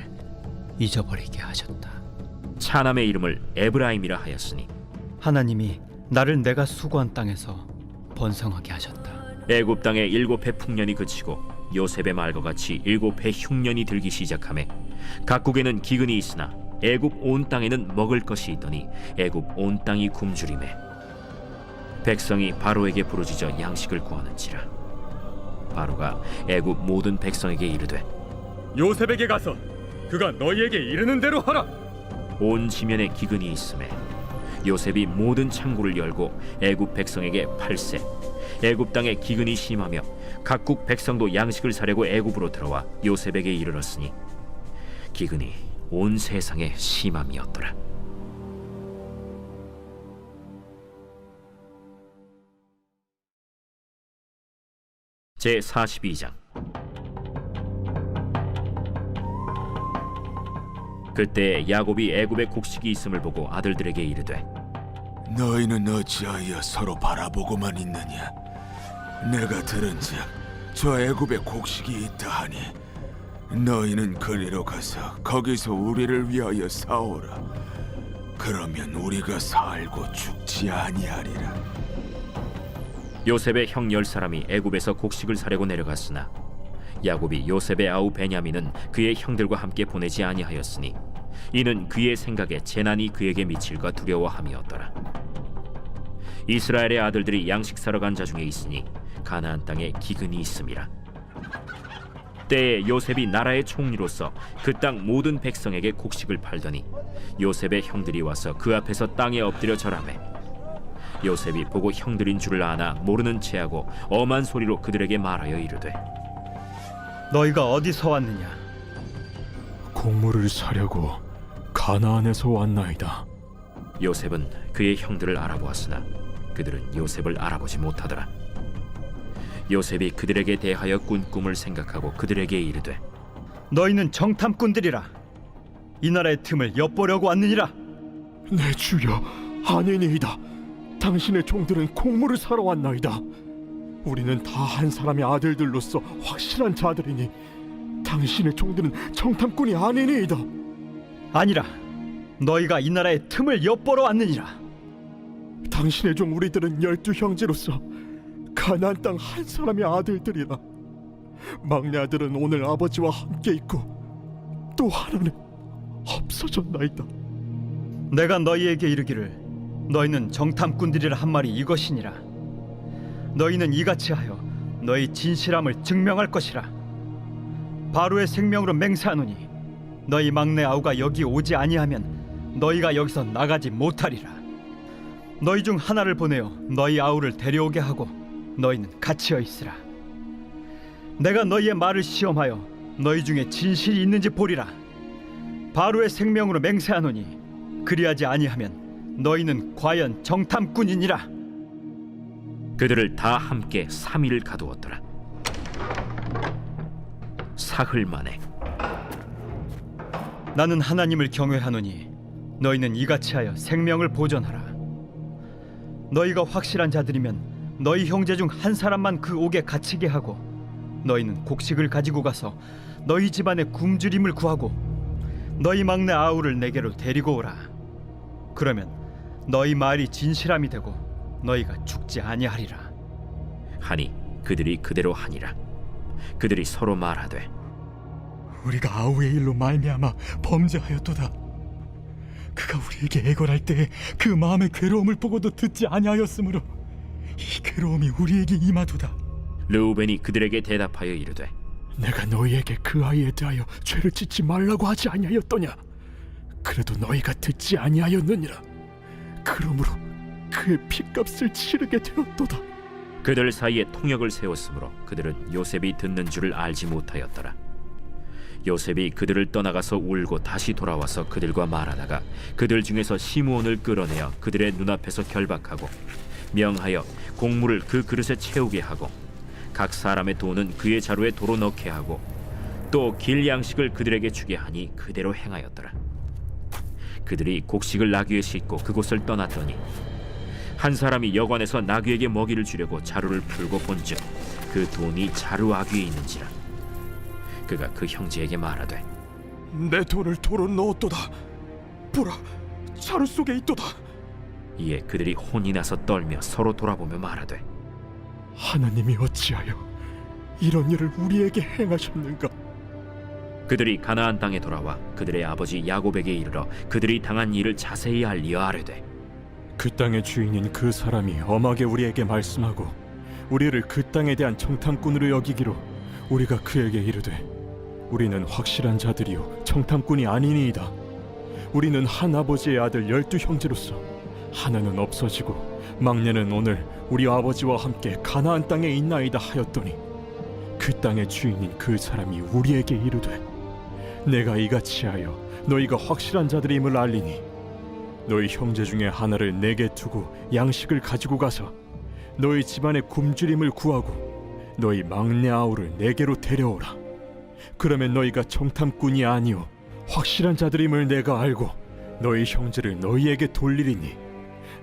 잊어버리게 하셨다. 차남의 이름을 에브라임이라 하였으니 하나님이 나를 내가 수고한 땅에서 번성하게 하셨다. 애굽 땅에 7해 풍년이 그치고 요셉의 말과 같이 7해 흉년이 들기 시작하매 각국에는 기근이 있으나 애굽 온 땅에는 먹을 것이 있더니 애굽 온 땅이 굶주리매 백성이 바로에게 부르짖어 양식을 구하는지라. 바로가 애굽 모든 백성에게 이르되 요셉에게 가서 그가 너희에게 이르는 대로 하라. 온 지면에 기근이 있음에 요셉이 모든 창고를 열고 애굽 백성에게 팔세 애굽 땅에 기근이 심하며 각국 백성도 양식을 사려고 애굽으로 들어와 요셉에게 이르렀으니 기근이 온 세상에 심함이었더라. 제 42장. 그때 야곱이 애굽에 곡식이 있음을 보고 아들들에게 이르되 너희는 어찌하여 서로 바라보고만 있느냐? 내가 들은즉 저 애굽에 곡식이 있다 하니 너희는 그리로 가서 거기서 우리를 위하여 싸오라. 그러면 우리가 살고 죽지 아니하리라. 요셉의 형 10사람이 애굽에서 곡식을 사려고 내려갔으나 야곱이 요셉의 아우 베냐민은 그의 형들과 함께 보내지 아니하였으니 이는 그의 생각에 재난이 그에게 미칠까 두려워함이었더라. 이스라엘의 아들들이 양식 사러 간 자 중에 있으니 가나안 땅에 기근이 있음이라. 때에 요셉이 나라의 총리로서 그 땅 모든 백성에게 곡식을 팔더니 요셉의 형들이 와서 그 앞에서 땅에 엎드려 절하매 요셉이 보고 형들인 줄을 아나 모르는 체하고 엄한 소리로 그들에게 말하여 이르되 너희가 어디서 왔느냐? 곡물을 사려고 가나안에서 왔나이다. 요셉은 그의 형들을 알아보았으나 그들은 요셉을 알아보지 못하더라. 요셉이 그들에게 대하여 꾼 꿈을 생각하고 그들에게 이르되 너희는 정탐꾼들이라. 이 나라의 틈을 엿보려고 왔느니라. 내 주여, 아니니이다. 당신의 종들은 곡물을 사러 왔나이다. 우리는 다 한 사람의 아들들로서 확실한 자들이니 당신의 종들은 정탐꾼이 아니니이다. 아니라 너희가 이 나라의 틈을 엿보러 왔느니라. 당신의 종 우리들은 12 형제로서 가나안 땅 한 사람의 아들들이라. 막내 아들은 오늘 아버지와 함께 있고 또 하나는 없어졌나이다. 내가 너희에게 이르기를 너희는 정탐꾼들이라 한 말이 이것이니라. 너희는 이같이 하여 너희 진실함을 증명할 것이라. 바로의 생명으로 맹세하노니 너희 막내 아우가 여기 오지 아니하면 너희가 여기서 나가지 못하리라. 너희 중 하나를 보내어 너희 아우를 데려오게 하고 너희는 갇혀 있으라. 내가 너희의 말을 시험하여 너희 중에 진실이 있는지 보리라. 바로의 생명으로 맹세하노니 그리하지 아니하면 너희는 과연 정탐꾼이니라. 그들을 다 함께 3일을 가두었더라. 사흘 만에 나는 하나님을 경외하노니 너희는 이같이 하여 생명을 보존하라. 너희가 확실한 자들이면 너희 형제 중 한 사람만 그 옥에 갇히게 하고 너희는 곡식을 가지고 가서 너희 집안의 굶주림을 구하고 너희 막내 아우를 내게로 데리고 오라. 그러면 너희 말이 진실함이 되고 너희가 죽지 아니하리라. 하니 그들이 그대로 하니라. 그들이 서로 말하되 우리가 아우의 일로 말미암아 범죄하였도다. 그가 우리에게 애걸할 때에 그 마음의 괴로움을 보고도 듣지 아니하였으므로 이 괴로움이 우리에게 임하도다. 르우벤이 그들에게 대답하여 이르되 내가 너희에게 그 아이에 대하여 죄를 짓지 말라고 하지 아니하였더냐? 그래도 너희가 듣지 아니하였느니라. 그러므로 그의 핏값을 치르게 되었도다. 그들 사이에 통역을 세웠으므로 그들은 요셉이 듣는 줄을 알지 못하였더라. 요셉이 그들을 떠나가서 울고 다시 돌아와서 그들과 말하다가 그들 중에서 시므온을 끌어내어 그들의 눈앞에서 결박하고 명하여 곡물을 그 그릇에 채우게 하고 각 사람의 돈은 그의 자루에 도로 넣게 하고 또 길 양식을 그들에게 주게 하니 그대로 행하였더라. 그들이 곡식을 나귀에 싣고 그곳을 떠났더니 한 사람이 여관에서 나귀에게 먹이를 주려고 자루를 풀고 본즉 그 돈이 자루 아귀에 있는지라. 그가 그 형제에게 말하되 내 돈을 도로 넣었도다. 보라, 자루 속에 있도다. 이에 그들이 혼이 나서 떨며 서로 돌아보며 말하되 하나님이 어찌하여 이런 일을 우리에게 행하셨는가? 그들이 가나안 땅에 돌아와 그들의 아버지 야곱에게 이르러 그들이 당한 일을 자세히 알리어 아뢰되 그 땅의 주인인 그 사람이 엄하게 우리에게 말씀하고 우리를 그 땅에 대한 정탐꾼으로 여기기로 우리가 그에게 이르되 우리는 확실한 자들이요 정탐꾼이 아니니이다. 우리는 한 아버지의 아들 12 형제로서 하나는 없어지고 막내는 오늘 우리 아버지와 함께 가나안 땅에 있나이다 하였더니 그 땅의 주인인 그 사람이 우리에게 이르되 내가 이같이 하여 너희가 확실한 자들임을 알리니 너희 형제 중에 하나를 내게 두고 양식을 가지고 가서 너희 집안의 굶주림을 구하고 너희 막내 아우를 내게로 데려오라. 그러면 너희가 정탐꾼이 아니오 확실한 자들임을 내가 알고 너희 형제를 너희에게 돌리리니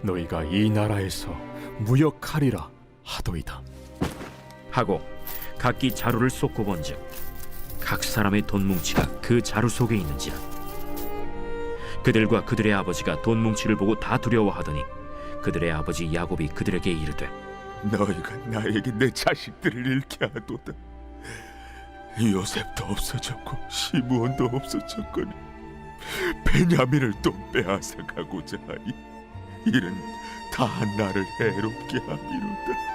너희가 이 나라에서 무역하리라 하도이다. 하고 각기 자루를 쏟고 본즉 각 사람의 돈 뭉치가 그 자루 속에 있는지라. 그들과 그들의 아버지가 돈 뭉치를 보고 다 두려워하더니 그들의 아버지 야곱이 그들에게 이르되 너희가 나에게 내 자식들을 잃게 하도다. 요셉도 없어졌고 시므온도 없어졌거니 베냐민을 또 빼앗아 가고자 하니 이는 다 나를 해롭게 함이로다.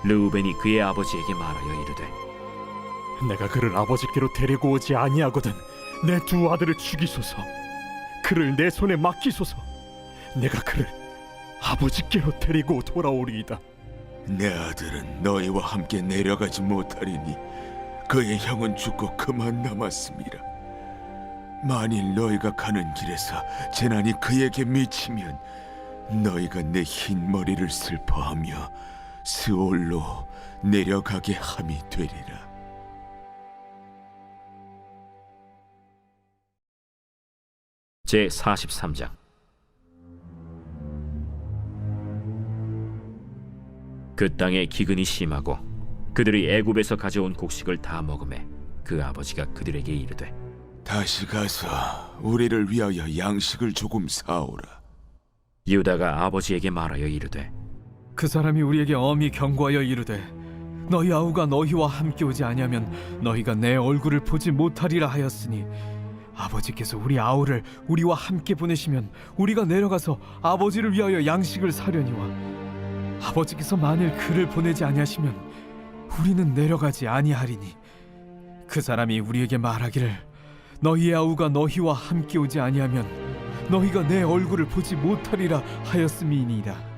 르우벤이 그의 아버지에게 말하여 이르되 내가 그를 아버지께로 데리고 오지 아니하거든 내 두 아들을 죽이소서. 그를 내 손에 맡기소서. 내가 그를 아버지께로 데리고 돌아오리이다. 내 아들은 너희와 함께 내려가지 못하리니 그의 형은 죽고 그만 남았음이라. 만일 너희가 가는 길에서 재난이 그에게 미치면 너희가 내 흰 머리를 슬퍼하며 스올로 내려가게 함이 되리라. 제 43장. 그 땅에 기근이 심하고 그들이 애굽에서 가져온 곡식을 다 먹음에 그 아버지가 그들에게 이르되 다시 가서 우리를 위하여 양식을 조금 사오라. 유다가 아버지에게 말하여 이르되 그 사람이 우리에게 엄히 경고하여 이르되 너희 아우가 너희와 함께 오지 아니하면 너희가 내 얼굴을 보지 못하리라 하였으니 아버지께서 우리 아우를 우리와 함께 보내시면 우리가 내려가서 아버지를 위하여 양식을 사려니와 아버지께서 만일 그를 보내지 아니하시면 우리는 내려가지 아니하리니 그 사람이 우리에게 말하기를 너희의 아우가 너희와 함께 오지 아니하면 너희가 내 얼굴을 보지 못하리라 하였음이니이다.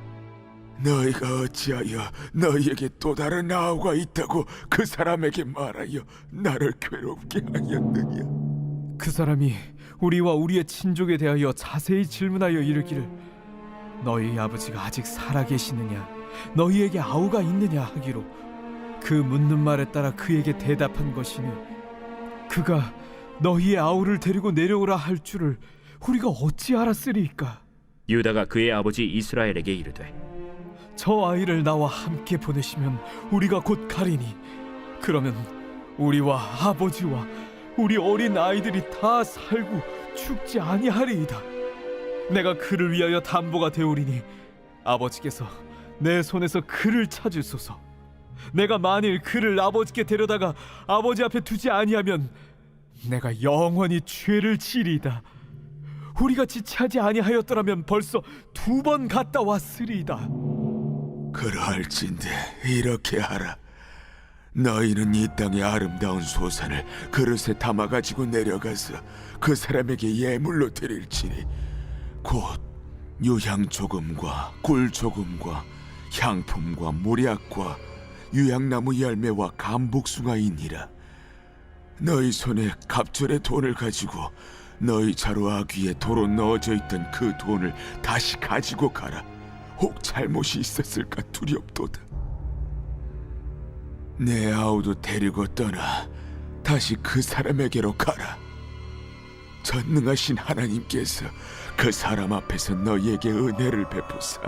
너희가 어찌하여 너희에게 또 다른 아우가 있다고 그 사람에게 말하여 나를 괴롭게 하였느냐? 그 사람이 우리와 우리의 친족에 대하여 자세히 질문하여 이르기를 너희 아버지가 아직 살아계시느냐 너희에게 아우가 있느냐 하기로 그 묻는 말에 따라 그에게 대답한 것이니 그가 너희의 아우를 데리고 내려오라 할 줄을 우리가 어찌 알았으리이까? 유다가 그의 아버지 이스라엘에게 이르되 저 아이를 나와 함께 보내시면 우리가 곧 가리니 그러면 우리와 아버지와 우리 어린 아이들이 다 살고 죽지 아니하리이다. 내가 그를 위하여 담보가 되오리니 아버지께서 내 손에서 그를 찾으소서. 내가 만일 그를 아버지께 데려다가 아버지 앞에 두지 아니하면 내가 영원히 죄를 지리이다. 우리가 지체하지 아니하였더라면 벌써 2번 갔다 왔으리이다. 그러할진대 이렇게 하라. 너희는 이 땅의 아름다운 소산을 그릇에 담아가지고 내려가서 그 사람에게 예물로 드릴지니 곧 유향 조금과 꿀 조금과 향품과 모략과 유향나무 열매와 감복숭아이니라. 너희 손에 갑절의 돈을 가지고 너희 자루 아귀에 도로 넣어져 있던 그 돈을 다시 가지고 가라. 혹 잘못이 있었을까 두렵도다. 내 아우도 데리고 떠나 다시 그 사람에게로 가라. 전능하신 하나님께서 그 사람 앞에서 너희에게 은혜를 베푸사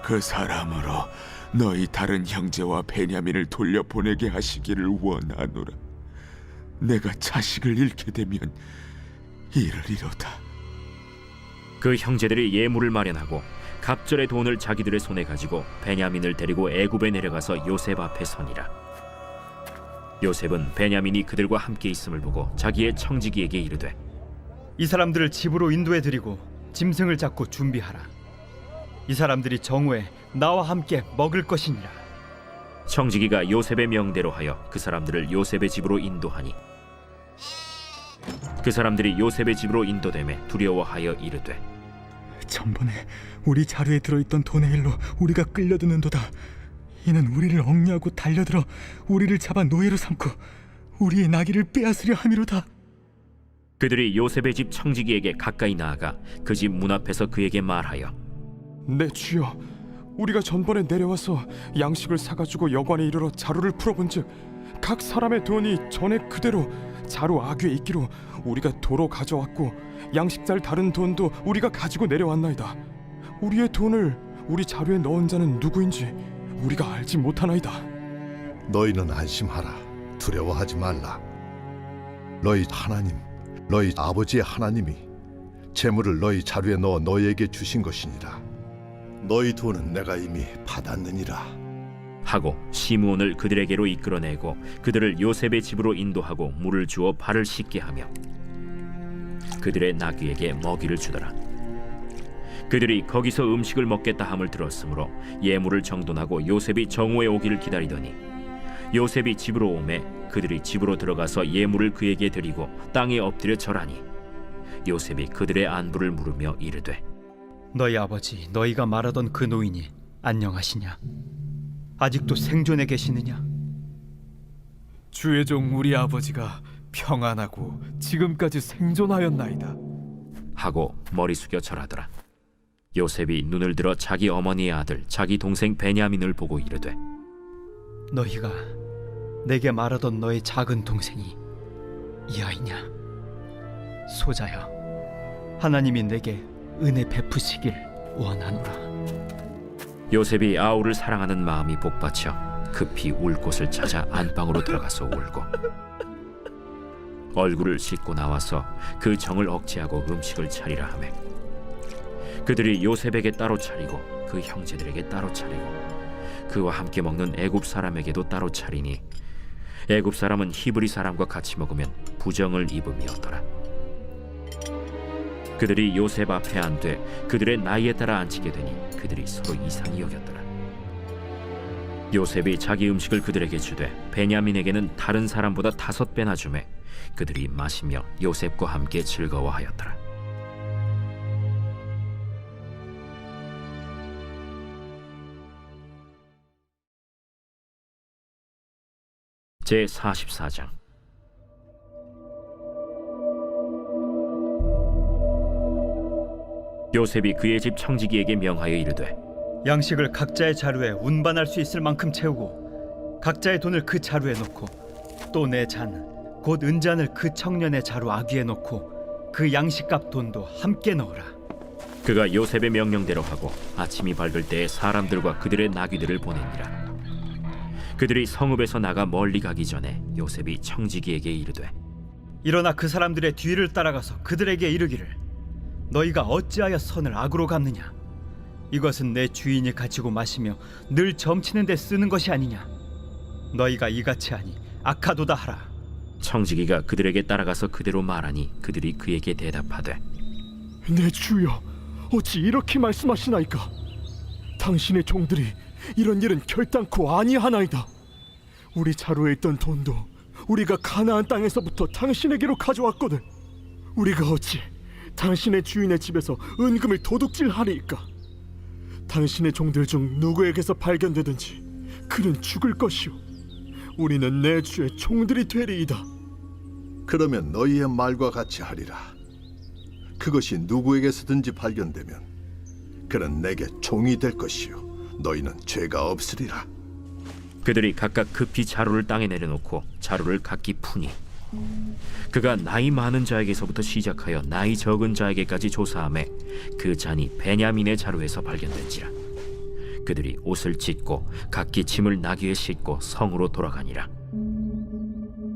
그 사람으로 너희 다른 형제와 베냐민을 돌려보내게 하시기를 원하노라. 내가 자식을 잃게 되면 이르리로다. 그 형제들이 예물을 마련하고 갑절의 돈을 자기들의 손에 가지고 베냐민을 데리고 애굽에 내려가서 요셉 앞에 서니라. 요셉은 베냐민이 그들과 함께 있음을 보고 자기의 청지기에게 이르되 이 사람들을 집으로 인도해 드리고 짐승을 잡고 준비하라. 이 사람들이 정오에 나와 함께 먹을 것이니라. 청지기가 요셉의 명대로 하여 그 사람들을 요셉의 집으로 인도하니 그 사람들이 요셉의 집으로 인도되매 두려워하여 이르되 전번에 우리 자루에 들어있던 돈의 일로 우리가 끌려드는도다. 이는 우리를 억류하고 달려들어 우리를 잡아 노예로 삼고 우리의 나귀를 빼앗으려 함이로다. 그들이 요셉의 집 청지기에게 가까이 나아가 그 집 문 앞에서 그에게 말하여 내 주여, 우리가 전번에 내려와서 양식을 사가지고 여관에 이르러 자루를 풀어본즉 각 사람의 돈이 전에 그대로 자루 아귀에 있기로 우리가 도로 가져왔고 양식살 다른 돈도 우리가 가지고 내려왔나이다. 우리의 돈을 우리 자루에 넣은 자는 누구인지 우리가 알지 못하나이다. 너희는 안심하라. 두려워하지 말라. 너희 하나님, 너희 아버지의 하나님이 재물을 너희 자루에 넣어 너희에게 주신 것이니라. 너희 돈은 내가 이미 받았느니라 하고 시므온을 그들에게로 이끌어내고 그들을 요셉의 집으로 인도하고 물을 주어 발을 씻게 하며 그들의 나귀에게 먹이를 주더라. 그들이 거기서 음식을 먹겠다 함을 들었으므로 예물을 정돈하고 요셉이 정오에 오기를 기다리더니 요셉이 집으로 오매 그들이 집으로 들어가서 예물을 그에게 드리고 땅에 엎드려 절하니 요셉이 그들의 안부를 물으며 이르되 너희 아버지 너희가 말하던 그 노인이 안녕하시냐? 아직도 생존해 계시느냐? 주의 종 우리 아버지가 평안하고 지금까지 생존하였나이다. 하고 머리 숙여 절하더라. 요셉이 눈을 들어 자기 어머니의 아들 자기 동생 베냐민을 보고 이르되 너희가 내게 말하던 너의 작은 동생이 이 아이냐? 소자여, 하나님이 내게 은혜 베푸시길 원하노라. 요셉이 아우를 사랑하는 마음이 복받쳐 급히 울 곳을 찾아 안방으로 들어가서 울고 얼굴을 씻고 나와서 그 정을 억제하고 음식을 차리라 하매 그들이 요셉에게 따로 차리고 그 형제들에게 따로 차리고 그와 함께 먹는 애굽 사람에게도 따로 차리니 애굽 사람은 히브리 사람과 같이 먹으면 부정을 입음이었더라. 그들이 요셉 앞에 앉되 그들의 나이에 따라 앉히게 되니 그들이 서로 이상히 여겼더라. 요셉이 자기 음식을 그들에게 주되 베냐민에게는 다른 사람보다 5배나 주매 그들이 마시며 요셉과 함께 즐거워하였더라. 제44장. 요셉이 그의 집 청지기에게 명하여 이르되 양식을 각자의 자루에 운반할 수 있을 만큼 채우고 각자의 돈을 그 자루에 놓고 또 내 잔 곧 은잔을 그 청년의 자루 아귀에 놓고 그 양식값 돈도 함께 넣으라. 그가 요셉의 명령대로 하고 아침이 밝을 때에 사람들과 그들의 나귀들을 보내니라. 그들이 성읍에서 나가 멀리 가기 전에 요셉이 청지기에게 이르되 일어나 그 사람들의 뒤를 따라가서 그들에게 이르기를 너희가 어찌하여 선을 악으로 갚느냐? 이것은 내 주인이 가지고 마시며 늘 점치는 데 쓰는 것이 아니냐? 너희가 이같이 하니 악하도다 하라. 청지기가 그들에게 따라가서 그대로 말하니 그들이 그에게 대답하되 내 주여, 어찌 이렇게 말씀하시나이까? 당신의 종들이 이런 일은 결단코 아니하나이다. 우리 자루에 있던 돈도 우리가 가나안 땅에서부터 당신에게로 가져왔거든. 우리가 어찌 당신의 주인의 집에서 은금을 도둑질하리이까? 당신의 종들 중 누구에게서 발견되든지 그는 죽을 것이오. 우리는 내 주의 종들이 되리이다. 그러면 너희의 말과 같이 하리라. 그것이 누구에게서든지 발견되면 그는 내게 종이 될 것이요 너희는 죄가 없으리라. 그들이 각각 급히 자루를 땅에 내려놓고 자루를 각기 푸니 그가 나이 많은 자에게서부터 시작하여 나이 적은 자에게까지 조사하매 그 잔이 베냐민의 자루에서 발견된지라. 그들이 옷을 찢고 각기 짐을 나귀에 싣고 성으로 돌아가니라.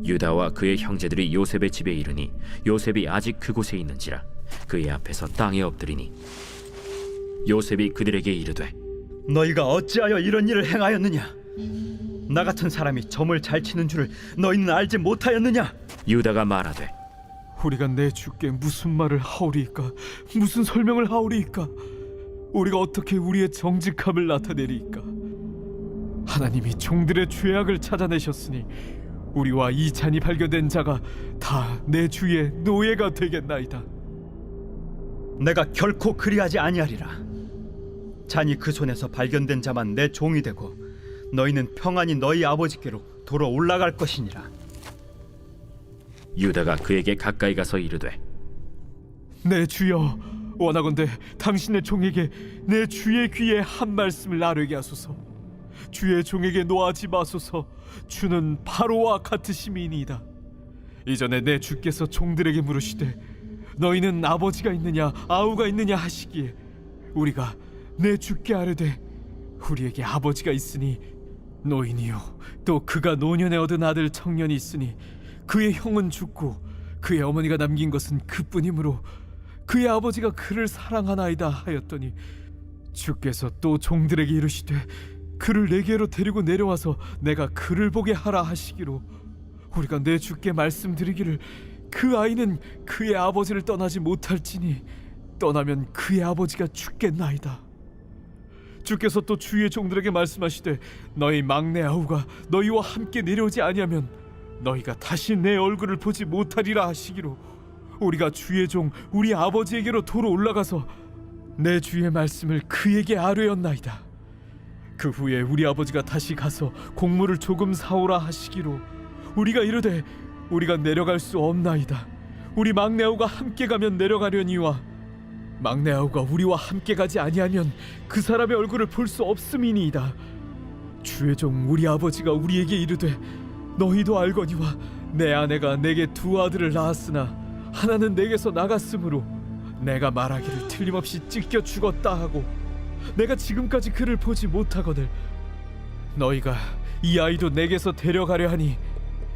유다와 그의 형제들이 요셉의 집에 이르니 요셉이 아직 그곳에 있는지라. 그의 앞에서 땅에 엎드리니 요셉이 그들에게 이르되 너희가 어찌하여 이런 일을 행하였느냐? 나 같은 사람이 점을 잘 치는 줄을 너희는 알지 못하였느냐? 유다가 말하되 우리가 내 주께 무슨 말을 하오리이까? 무슨 설명을 하오리이까? 우리가 어떻게 우리의 정직함을 나타내리이까? 하나님이 종들의 죄악을 찾아내셨으니 우리와 이 잔이 발견된 자가 다 내 주의 노예가 되겠나이다. 내가 결코 그리하지 아니하리라. 잔이 그 손에서 발견된 자만 내 종이 되고 너희는 평안히 너희 아버지께로 돌아 올라갈 것이니라. 유다가 그에게 가까이 가서 이르되 내 주여, 원하건대 당신의 종에게 내 주의 귀에 한 말씀을 아뢰게 하소서. 주의 종에게 노하지 마소서. 주는 바로와 같으심이니이다. 이전에 내 주께서 종들에게 물으시되 너희는 아버지가 있느냐 아우가 있느냐 하시기에 우리가 내 주께 아뢰되 우리에게 아버지가 있으니 노인이요 또 그가 노년에 얻은 아들 청년이 있으니 그의 형은 죽고 그의 어머니가 남긴 것은 그뿐이므로 그의 아버지가 그를 사랑하나이다 하였더니 주께서 또 종들에게 이르시되 그를 내게로 데리고 내려와서 내가 그를 보게 하라 하시기로 우리가 내 주께 말씀드리기를 그 아이는 그의 아버지를 떠나지 못할지니 떠나면 그의 아버지가 죽겠나이다. 주께서 또 주의 종들에게 말씀하시되 너희 막내 아우가 너희와 함께 내려오지 아니하면 너희가 다시 내 얼굴을 보지 못하리라 하시기로 우리가 주의 종 우리 아버지에게로 도로 올라가서 내 주의 말씀을 그에게 아뢰었나이다. 그 후에 우리 아버지가 다시 가서 곡물을 조금 사오라 하시기로 우리가 이르되 우리가 내려갈 수 없나이다. 우리 막내 아우가 함께 가면 내려가려니와 막내 아우가 우리와 함께 가지 아니하면 그 사람의 얼굴을 볼 수 없음이니이다. 주의 종 우리 아버지가 우리에게 이르되 너희도 알거니와 내 아내가 내게 두 아들을 낳았으나 하나는 내게서 나갔으므로 내가 말하기를 틀림없이 찢겨 죽었다 하고 내가 지금까지 그를 보지 못하거늘 너희가 이 아이도 내게서 데려가려 하니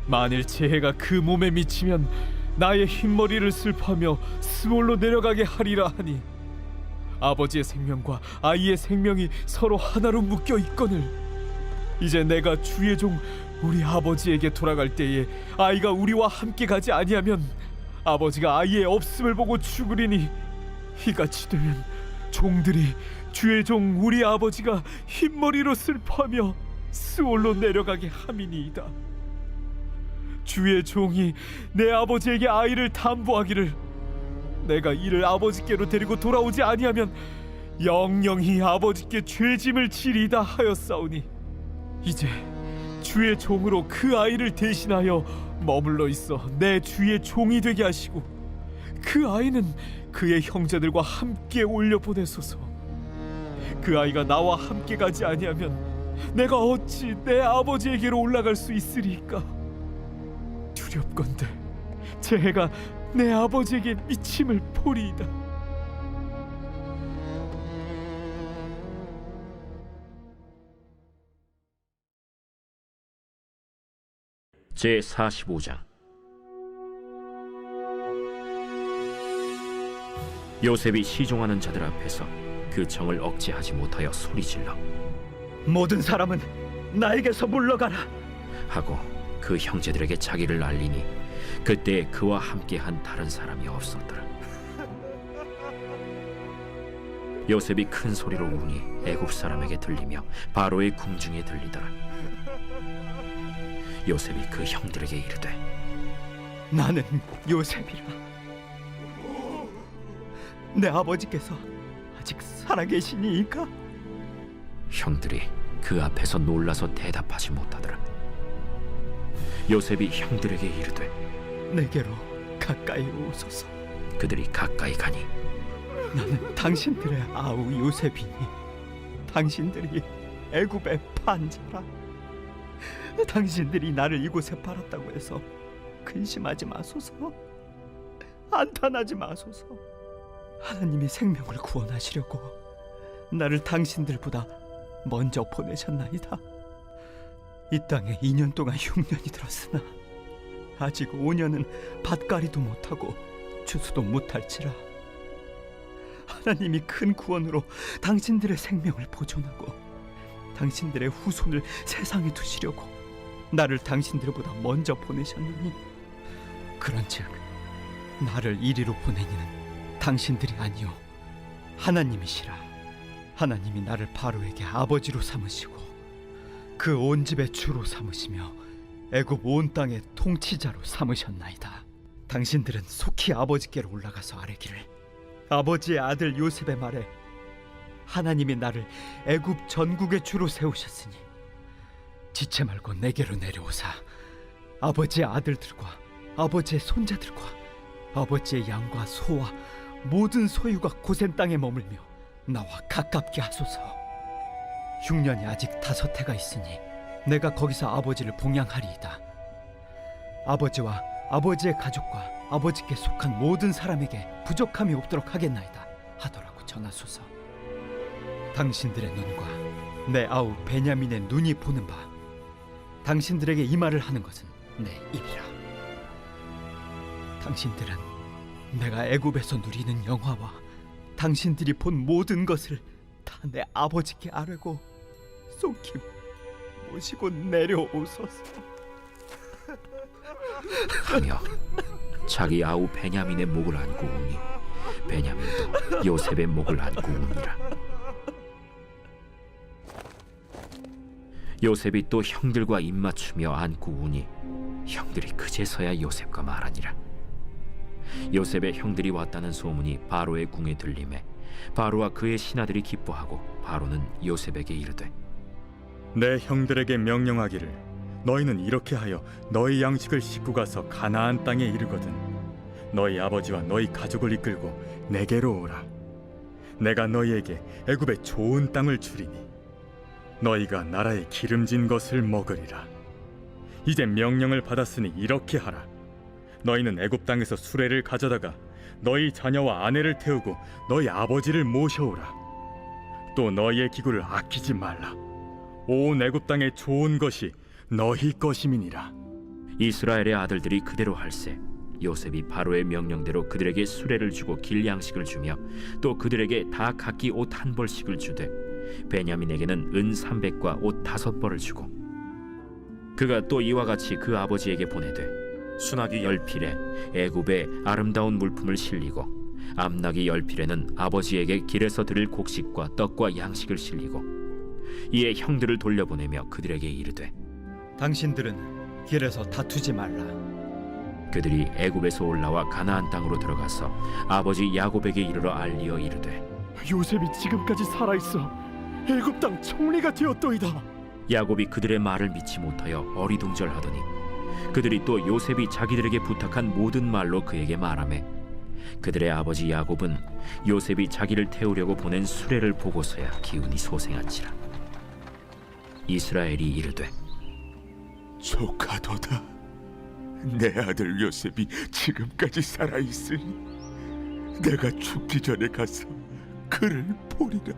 만일 재해가 그 몸에 미치면 나의 흰머리를 슬퍼하며 스몰로 내려가게 하리라 하니 아버지의 생명과 아이의 생명이 서로 하나로 묶여 있거늘 이제 내가 주의 종 우리 아버지에게 돌아갈 때에 아이가 우리와 함께 가지 아니하면 아버지가 아이의 없음을 보고 죽으리니 이같이 되면 종들이 주의 종 우리 아버지가 흰머리로 슬퍼하며 스올로 내려가게 함이니이다. 주의 종이 내 아버지에게 아이를 담보하기를 내가 이를 아버지께로 데리고 돌아오지 아니하면 영영히 아버지께 죄짐을 지리다 하였사오니 이제 주의 종으로 그 아이를 대신하여 머물러 있어 내 주의 종이 되게 하시고 그 아이는 그의 형제들과 함께 올려보내소서. 그 아이가 나와 함께 가지 아니하면 내가 어찌 내 아버지에게로 올라갈 수 있으리까? 두렵건대 재해가 내 아버지에게 미침을 보리이다. 제45장 요셉이 시종하는 자들 앞에서 그 정을 억제하지 못하여 소리질러 모든 사람은 나에게서 물러가라 하고 그 형제들에게 자기를 알리니 그때 그와 함께한 다른 사람이 없었더라. 요셉이 큰 소리로 우니 애굽 사람에게 들리며 바로의 궁중에 들리더라. 요셉이 그 형들에게 이르되 나는 요셉이라 내 아버지께서 아직 살아계시니이까? 형들이 그 앞에서 놀라서 대답하지 못하더라. 요셉이 형들에게 이르되 내게로 가까이 오소서. 그들이 가까이 가니 나는 당신들의 아우 요셉이니 당신들이 애굽의 판자라. 당신들이 나를 이곳에 팔았다고 해서 근심하지 마소서. 안탄하지 마소서. 하나님이 생명을 구원하시려고 나를 당신들보다 먼저 보내셨나이다. 이 땅에 2년 동안 흉년이 들었으나 아직 5년은 밭갈이도 못하고 추수도 못할지라. 하나님이 큰 구원으로 당신들의 생명을 보존하고 당신들의 후손을 세상에 두시려고 나를 당신들보다 먼저 보내셨느니 그런즉 나를 이리로 보내니는 당신들이 아니요 하나님이시라. 하나님이 나를 바로에게 아버지로 삼으시고 그 온 집의 주로 삼으시며 애굽 온 땅의 통치자로 삼으셨나이다. 당신들은 속히 아버지께로 올라가서 아뢰기를 아버지의 아들 요셉의 말에 하나님이 나를 애굽 전국의 주로 세우셨으니 지체 말고 내게로 내려오사 아버지의 아들들과 아버지의 손자들과 아버지의 양과 소와 모든 소유가 고센 땅에 머물며 나와 가깝게 하소서. 흉년이 아직 5해가 있으니 내가 거기서 아버지를 봉양하리이다. 아버지와 아버지의 가족과 아버지께 속한 모든 사람에게 부족함이 없도록 하겠나이다 하더라고 전하소서. 당신들의 눈과 내 아우 베냐민의 눈이 보는 바 당신들에게 이 말을 하는 것은 내 입이라. 당신들은 내가 애굽에서 누리는 영화와 당신들이 본 모든 것을 다 내 아버지께 아뢰고 속히 모시고 내려오소서 하며 자기 아우 베냐민의 목을 안고 우니 베냐민도 요셉의 목을 안고 우니라. 요셉이 또 형들과 입맞추며 안고 우니 형들이 그제서야 요셉과 말하니라. 요셉의 형들이 왔다는 소문이 바로의 궁에 들리매 바로와 그의 신하들이 기뻐하고 바로는 요셉에게 이르되 내 형들에게 명령하기를 너희는 이렇게 하여 너희 양식을 싣고 가서 가나안 땅에 이르거든 너희 아버지와 너희 가족을 이끌고 내게로 오라. 내가 너희에게 애굽의 좋은 땅을 주리니 너희가 나라의 기름진 것을 먹으리라. 이제 명령을 받았으니 이렇게 하라. 너희는 애굽 땅에서 수레를 가져다가 너희 자녀와 아내를 태우고 너희 아버지를 모셔오라. 또 너희의 기구를 아끼지 말라. 온 애굽 땅의 좋은 것이 너희 것임이니라. 이스라엘의 아들들이 그대로 할세. 요셉이 바로의 명령대로 그들에게 수레를 주고 길 양식을 주며 또 그들에게 다 각기 옷 한 벌씩을 주되 베냐민에게는 은 300과 옷 5벌을 주고 그가 또 이와 같이 그 아버지에게 보내되 수나기 10필에 애굽의 아름다운 물품을 실리고 암나기 10필에는 아버지에게 길에서 드릴 곡식과 떡과 양식을 실리고 이에 형들을 돌려보내며 그들에게 이르되 당신들은 길에서 다투지 말라. 그들이 애굽에서 올라와 가나안 땅으로 들어가서 아버지 야곱에게 이르러 알리어 이르되 요셉이 지금까지 살아있어 애굽 땅 총리가 되었도이다. 야곱이 그들의 말을 믿지 못하여 어리둥절하더니 그들이 또 요셉이 자기들에게 부탁한 모든 말로 그에게 말하매 그들의 아버지 야곱은 요셉이 자기를 태우려고 보낸 수레를 보고서야 기운이 소생한지라. 이스라엘이 이르되 조카도다. 내 아들 요셉이 지금까지 살아있으니 내가 죽기 전에 가서 그를 보리라.